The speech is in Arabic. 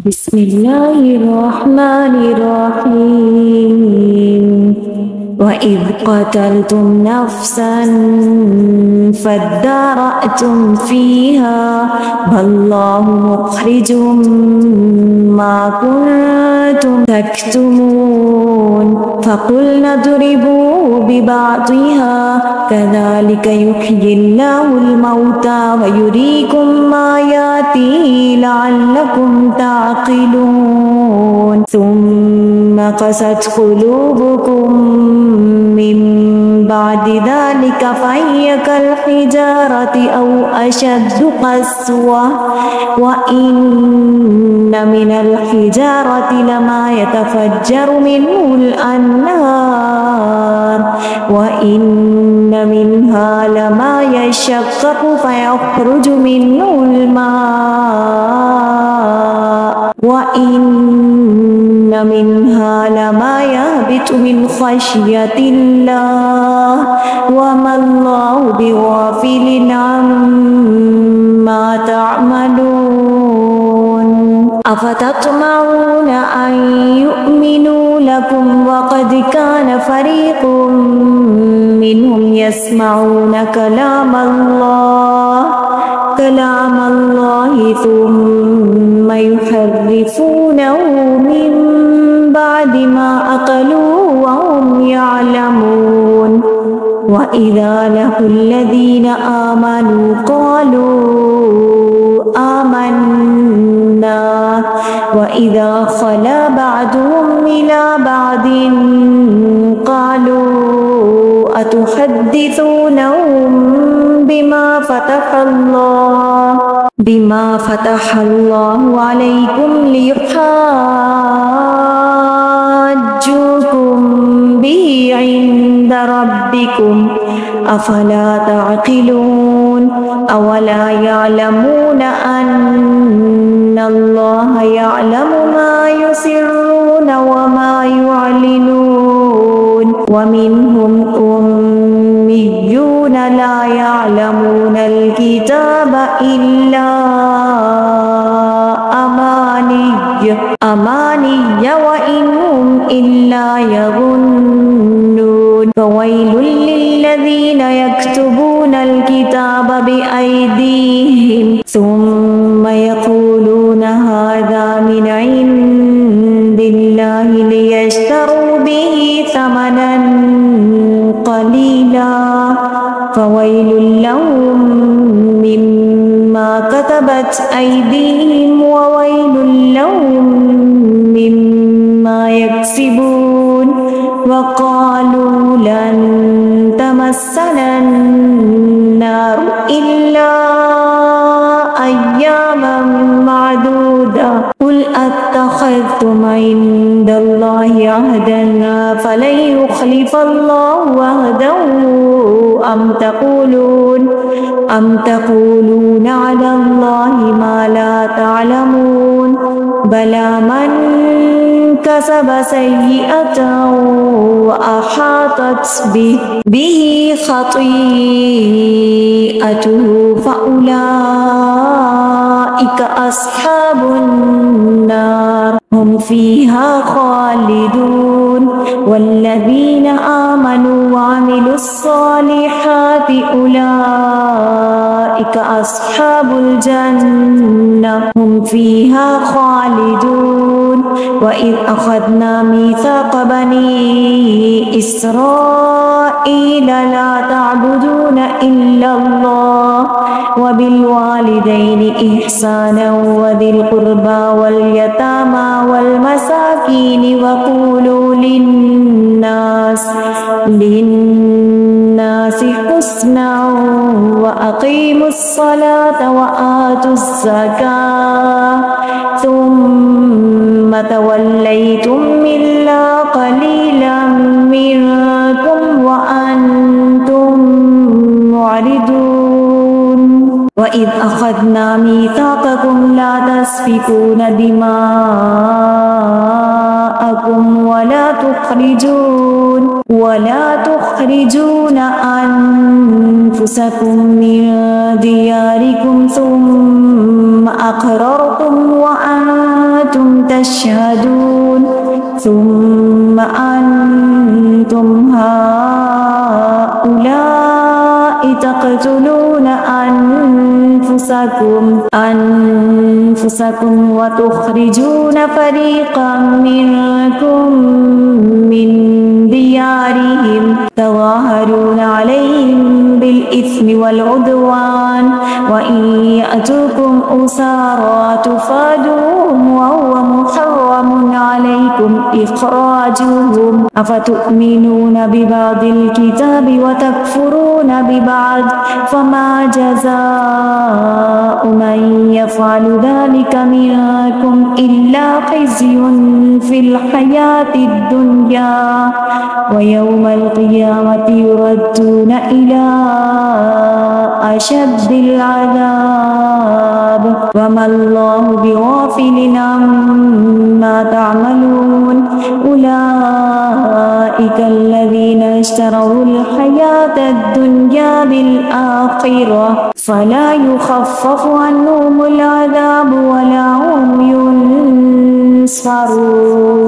بسم الله الرحمن الرحيم وإذ قتلتم نفسا فادارأتم فيها والله مخرج ما كنتم تكتمون فقلنا اضربوا ببعضها كذلك يحيي الله الموتى ويريكم آياته لعلكم تعقلون ثم قست قلوبكم من بعد ذلك فهي كالحجارة أو أشد قسوة وإن من الحجارة لما يتفجر منه الأنهار وإن منها لما يشقق فيخرج منه الماء وإن منها لما يهبط من خشية الله وما الله بغافل عما تعملون أفتطمعون أن يؤمنوا لكم وقد كان فريق منهم يسمعون كلام الله ثم يحرفونه من بعد ما أقلوه وهم يعلمون وإذا لقوا الذين آمنوا قالوا آمنا وإذا خلا بعضهم إلى بعض قالوا أتحدثونهم بما فتح الله عليكم ليحاجوكم به عند ربكم أفلا تعقلون أولا يعلمون أن الله يعلم ما يسرون وما يعلنون ومنهم أميون لا يعلمون الكتاب إلا أماني وإنهم إلا يظنون فويل للذين يكتبون الكتاب بأيديهم ثم يقولون هذا من عند الله ليشتروا به ثمنا قليلا فويل لهم مما كتبت أيديهم وويل لهم مما يكسبون وقالوا لن تمسنا النار إلا أياما معدودة قل أتخذتم عند الله عهدا فلن يخلف الله عهده أم تقولون على الله ما لا تعلمون بلى من كسب سيئة وأحاطت به خطيئته فأولئك أصحاب النار هم فيها خالدون والذين آمنوا وعملوا الصالحات أولئك أصحاب الجنة هم فيها خالدون وإذ أخذنا ميثاق بني إسرائيل لا تعبدون إلا الله وبالوالدين إحسانا وذي القربى واليتامى والمساكين وقولوا للناس حسنا وأقيموا الصلاة وآتوا الزكاة ثم توليتم إلا قليلا منكم وأنتم معرضون وإذ أخذنا ميثاقكم لا تسفكون دماءكم ولا تخرجون أنفسكم من دياركم ثم أقررتم وأنتم وأنتم تشهدون ثم أنتم هؤلاء تقتلون أنفسكم وتخرجون فريقا منكم من ديارهم تظاهرون عليهم بالإثم والعدوان وإن يأتوكم أسارى تفادوهم وهو محرم عليكم إخراجهم أفتؤمنون ببعض الكتاب وتكفرون ببعض فما جزاء من يفعل ذلك منكم إلا خزي في الحياة الدنيا ويوم القيامة يردون إلى أشد العذاب وما الله بغافل عما تعملون أولئك الذين اشتروا الحياة الدنيا بالآخرة فلا يخفف عنهم العذاب ولا هم ينصرون.